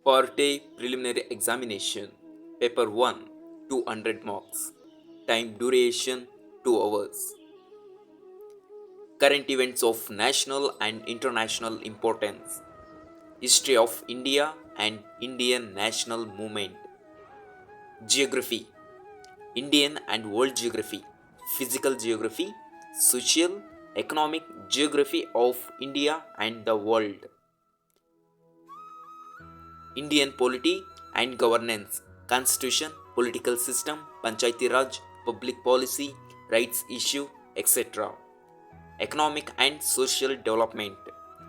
Part A Preliminary Examination Paper 1 200 marks. Time duration 2 hours. Current events of national and international importance. History of India and Indian national movement. Geography. Indian and world geography. Physical geography. Social, economic geography of India and the world. Indian polity and governance, constitution, political system, panchayati raj, public policy, rights issue, etc. Economic and social development,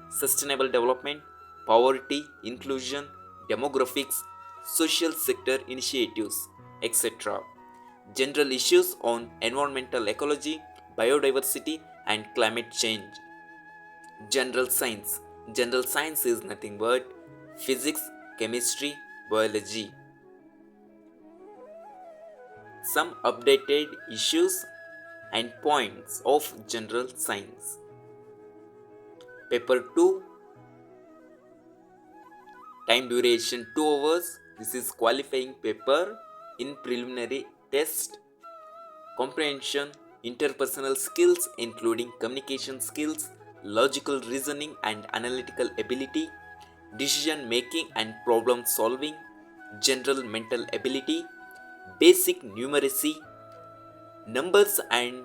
sustainable development, poverty, inclusion, demographics, social sector initiatives, etc. General issues on environmental ecology, biodiversity, and climate change. General science. General science is nothing but physics, chemistry, biology. Some updated issues and points of general science. Paper 2, time duration 2 hours. This is qualifying paper in preliminary test. Comprehension, interpersonal skills including communication skills, logical reasoning and analytical ability, decision making and problem solving, general mental ability, basic numeracy, numbers and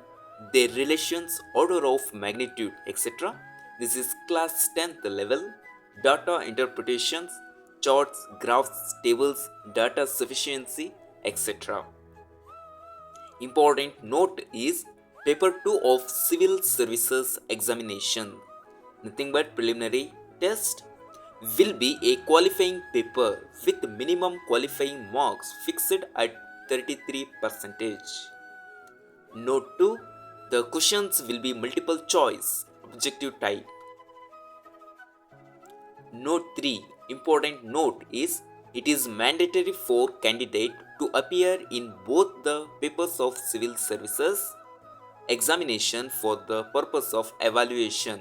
their relations, order of magnitude, etc. This is class 10th level, data interpretations, charts, graphs, tables, data sufficiency, etc. Important note is paper 2 of civil services examination, nothing but preliminary test, will be a qualifying paper with minimum qualifying marks fixed at 33%. Note 2, the questions will be multiple choice, objective type. Note 3, important note is it is mandatory for candidate to appear in both the papers of civil services examination for the purpose of evaluation.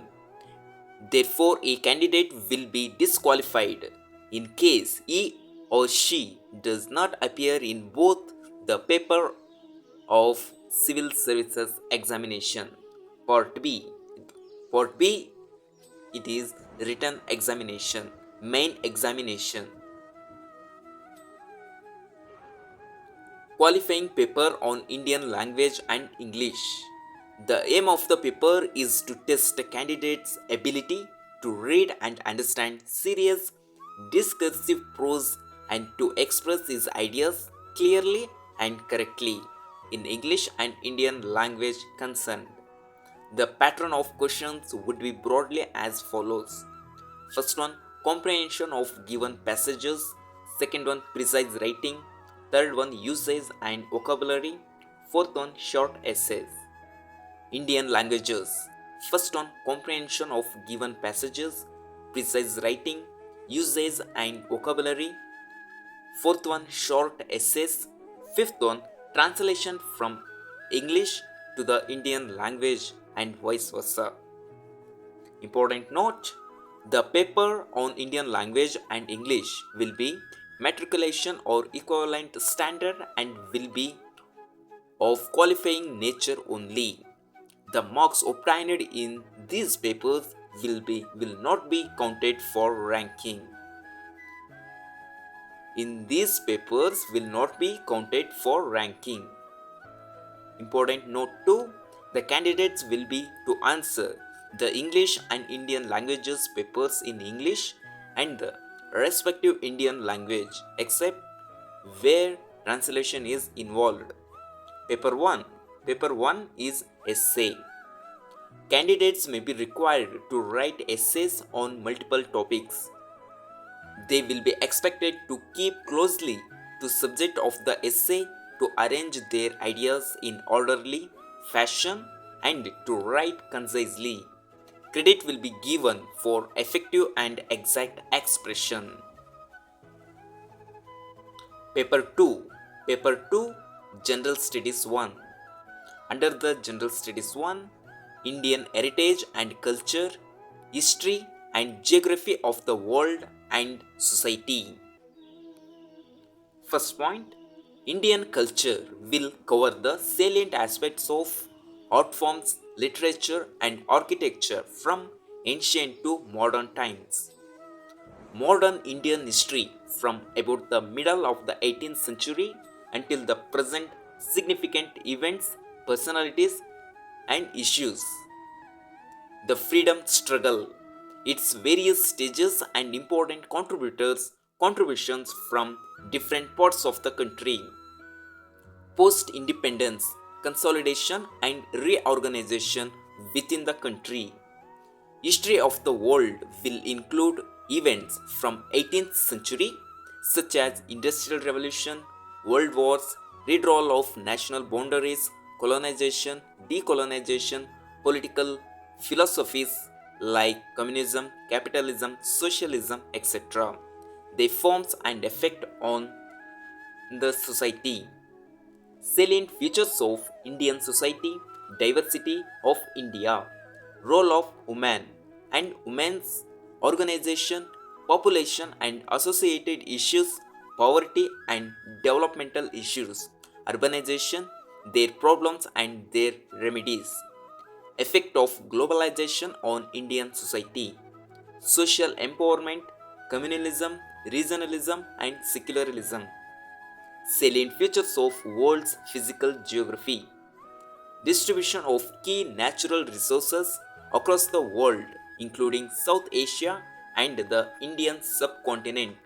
Therefore, a candidate will be disqualified in case he or she does not appear in both the paper of civil services examination. Part B. Part B, it is written examination, main examination. Qualifying paper on Indian language and English. The aim of the paper is to test the candidate's ability to read and understand serious, discursive prose and to express his ideas clearly and correctly in English and Indian language concerned. The pattern of questions would be broadly as follows. First one, comprehension of given passages. Second one, precise writing. Third one, usage and vocabulary. Fourth one, short essays. Indian languages. First one, comprehension of given passages, precise writing, usage and vocabulary. Fourth one, short essays. Fifth one, translation from English to the Indian language and vice versa. Important note, the paper on Indian language and English will be matriculation or equivalent standard and will be of qualifying nature only. The marks obtained in these papers will not be counted for ranking. In these papers will not be counted for ranking. Important note 2, the candidates will be to answer the English and Indian languages papers in English and the respective Indian language except where translation is involved. Paper 1 is essay. Candidates may be required to write essays on multiple topics. They will be expected to keep closely to subject of the essay, to arrange their ideas in orderly fashion and to write concisely. Credit will be given for effective and exact expression. Paper 2, General Studies 1. Under the General Studies 1, Indian heritage and culture, history and geography of the world and society. First point, Indian culture will cover the salient aspects of art forms, literature, and architecture from ancient to modern times. Modern Indian history from about the middle of the 18th century until the present, significant events, personalities, and issues. The freedom struggle, its various stages and important contributions from different parts of the country. Post independence, consolidation and reorganization within the country. History of the world will include events from 18th century such as Industrial Revolution, World Wars, redrawal of national boundaries, colonization, decolonization, political philosophies like communism, capitalism, socialism, etc. Their forms and effect on the society. Salient features of Indian society, diversity of India, role of women and women's organization, population and associated issues, poverty and developmental issues, urbanization, their problems and their remedies, effect of globalization on Indian society, social empowerment, communalism, regionalism and secularism. Salient features of world's physical geography, distribution of key natural resources across the world, including South Asia and the Indian subcontinent,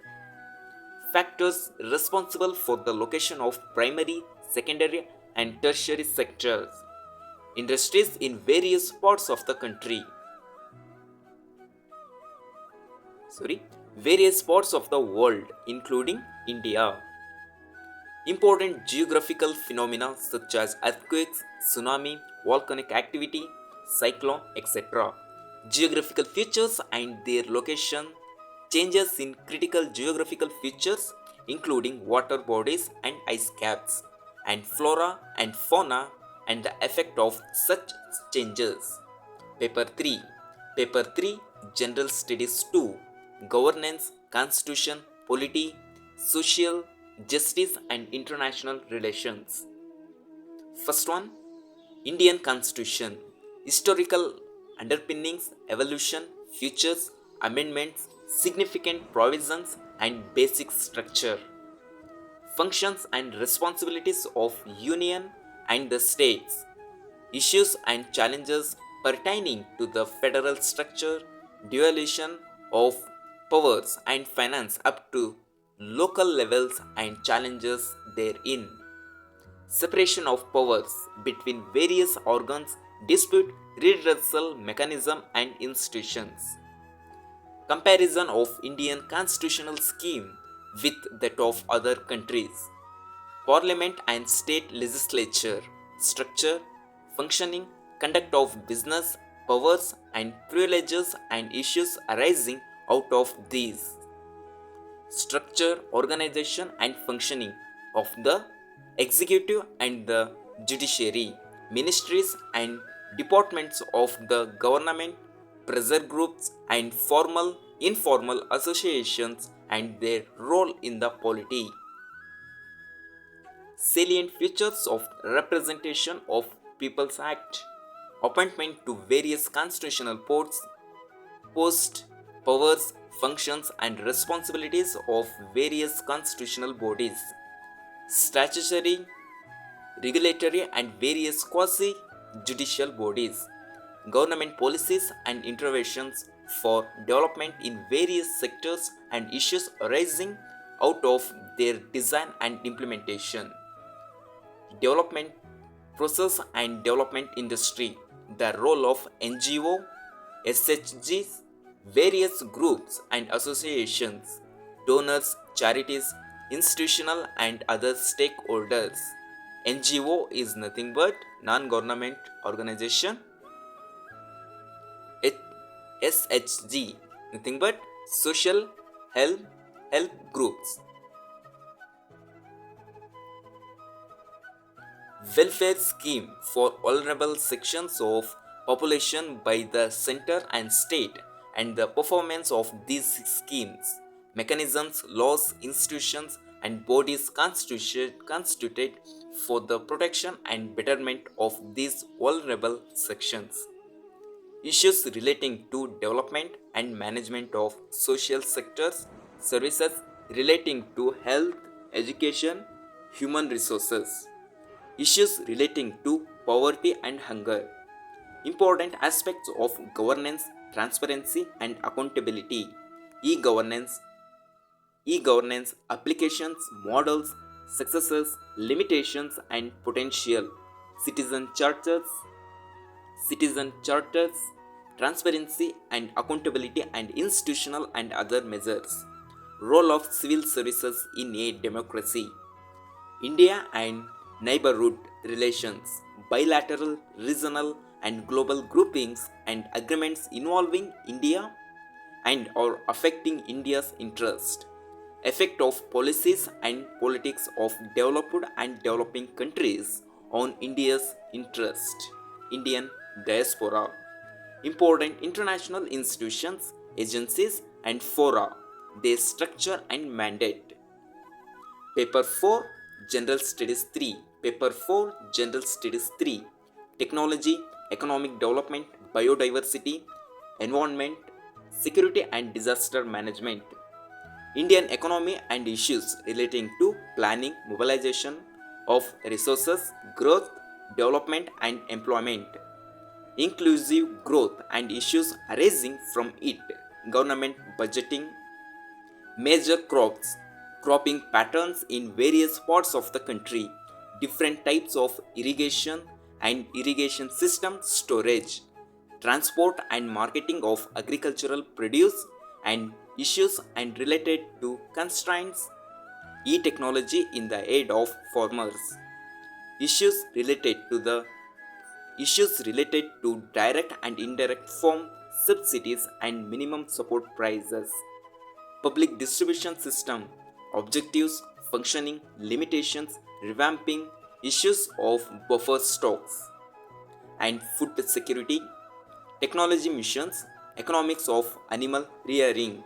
factors responsible for the location of primary, secondary, and tertiary sectors, industries in various parts of the country, various parts of the world, including India. Important geographical phenomena such as earthquakes, tsunami, volcanic activity, cyclone, etc. Geographical features and their location, changes in critical geographical features including water bodies and ice caps, and flora and fauna and the effect of such changes. Paper 3. Paper 3, General Studies 2, Governance, Constitution, Polity, Social, Justice and International Relations. First one, Indian Constitution, historical underpinnings, evolution, features, amendments, significant provisions and basic structure. Functions and responsibilities of Union and the states. Issues and challenges pertaining to the federal structure, devolution of powers and finance up to local levels and challenges therein. Separation of powers between various organs, dispute redressal mechanism and institutions. Comparison of Indian constitutional scheme with that of other countries. Parliament and state legislature, structure, functioning, conduct of business, powers and privileges and issues arising out of these. Structure, organization and functioning of the executive and the judiciary, ministries and departments of the government, pressure groups and formal, informal associations and their role in the polity. Salient features of representation of People's Act, appointment to various constitutional posts, powers, functions and responsibilities of various constitutional bodies, statutory, regulatory and various quasi-judicial bodies, government policies and interventions for development in various sectors and issues arising out of their design and implementation. Development process and development industry, the role of NGO, SHGs, various groups and associations, donors, charities, institutional and other stakeholders. NGO is nothing but non-government organization. SHG, nothing but social help groups. Welfare scheme for vulnerable sections of population by the center and state and the performance of these schemes, mechanisms, laws, institutions, and bodies constituted for the protection and betterment of these vulnerable sections. Issues relating to development and management of social sectors, services relating to health, education, human resources. Issues relating to poverty and hunger. Important aspects of governance, transparency, and accountability. E-governance, e-governance applications, models, successes, limitations, and potential. Citizen charters, transparency and accountability, and institutional and other measures. Role of civil services in a democracy. India and neighborhood relations, bilateral, regional, and global groupings and agreements involving India and or affecting India's interest. Effect of policies and politics of developed and developing countries on India's interest. Indian diaspora. Important international institutions, agencies, and fora. Their structure and mandate. Paper 4 General Studies 3. Paper 4 General Studies 3. Technology, Economic Development, Biodiversity, Environment, Security and Disaster Management. Indian economy and issues relating to planning, mobilization of resources, growth, development and employment. Inclusive growth and issues arising from it. Government budgeting, major cropping patterns in various parts of the country, different types of irrigation and irrigation system storage, transport and marketing of agricultural produce and issues and related to constraints, e-technology in the aid of farmers, issues related to the issues related to direct and indirect farm subsidies and minimum support prices. Public distribution system, objectives, functioning, limitations, revamping, issues of buffer stocks, and food security, technology missions, economics of animal rearing,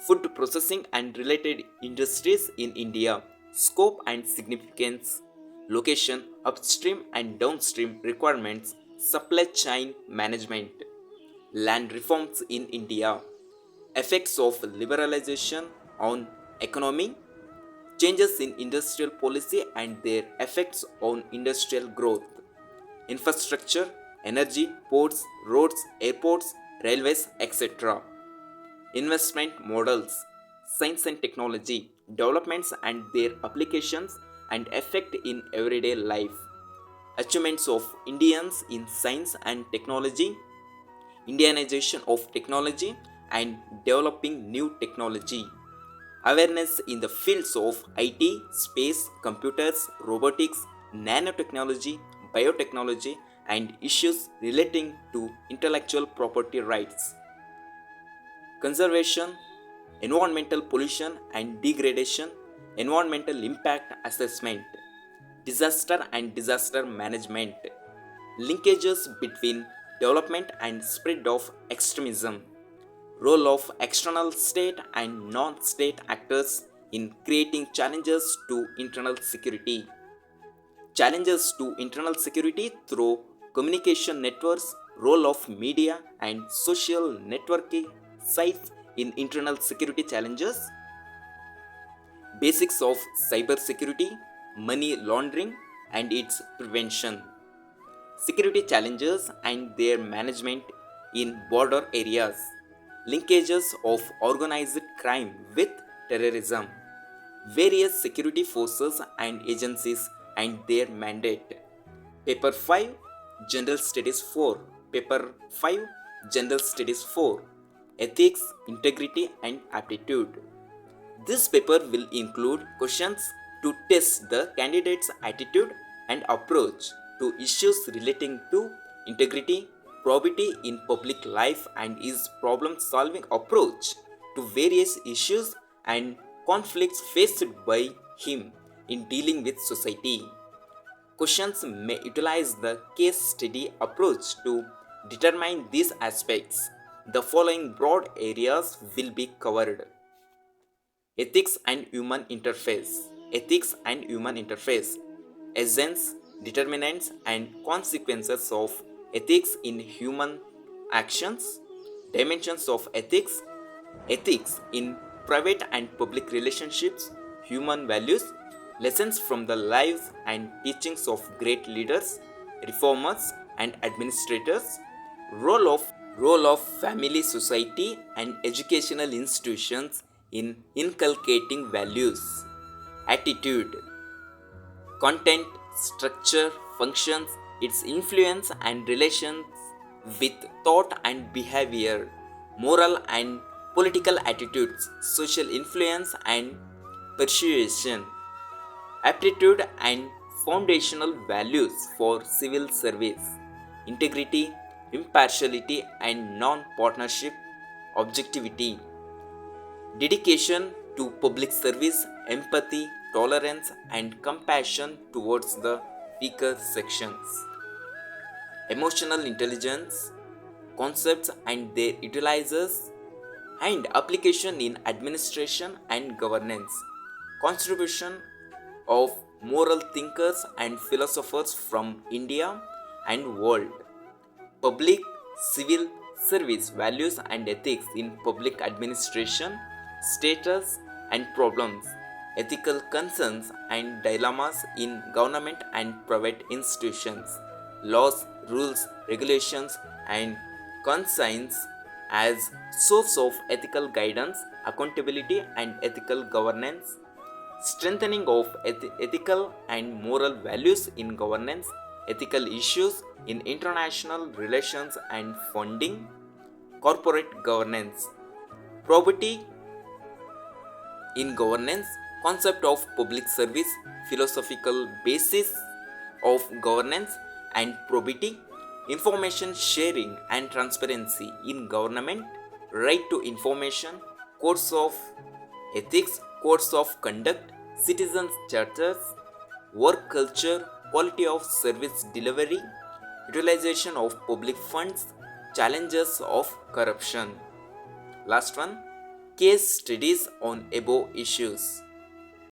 food processing and related industries in India, scope and significance, location, upstream and downstream requirements, supply chain management, land reforms in India, effects of liberalization on economy, changes in industrial policy and their effects on industrial growth, infrastructure, energy, ports, roads, airports, railways, etc. Investment models, science and technology, developments and their applications and effect in everyday life, achievements of Indians in science and technology, Indianization of technology and developing new technology, awareness in the fields of IT, space, computers, robotics, nanotechnology, biotechnology, and issues relating to intellectual property rights, conservation, environmental pollution and degradation, environmental impact assessment, disaster and disaster management, linkages between development and spread of extremism, role of external state and non-state actors in creating challenges to internal security, challenges to internal security through communication networks, role of media and social networking sites in internal security challenges, basics of cyber security, money laundering and its prevention, security challenges and their management in border areas, linkages of organized crime with terrorism, various security forces and agencies and their mandate. Paper 5 General Studies 4. Paper 5 General Studies 4. Ethics, Integrity and Aptitude. This paper will include questions to test the candidate's attitude and approach to issues relating to integrity, probity in public life and his problem-solving approach to various issues and conflicts faced by him in dealing with society. Questions may utilize the case study approach to determine these aspects. The following broad areas will be covered. Ethics and human interface. Ethics and human interface. Essence, determinants, and consequences of ethics in human actions. Dimensions of ethics. Ethics in private and public relationships. Human values. Lessons from the lives and teachings of great leaders, reformers, and administrators. Role of family, society, and educational institutions in inculcating values. Attitude, content, structure, functions, its influence and relations with thought and behavior, moral and political attitudes, social influence and persuasion, aptitude and foundational values for civil service, integrity, impartiality and non partnership, objectivity, dedication to public service, empathy, tolerance, and compassion towards the weaker sections, emotional intelligence, concepts and their utilizers, and application in administration and governance, contribution of moral thinkers and philosophers from India and world, public civil service values and ethics in public administration, status and problems, ethical concerns and dilemmas in government and private institutions, laws, rules, regulations, and conscience as source of ethical guidance, accountability, and ethical governance, strengthening of ethical and moral values in governance, ethical issues in international relations and funding, corporate governance, probity in governance, concept of public service, philosophical basis of governance and probity, information sharing and transparency in government, right to information, codes of ethics, codes of conduct, citizens' charters, work culture, quality of service delivery, utilization of public funds, challenges of corruption. Last one, case studies on above issues.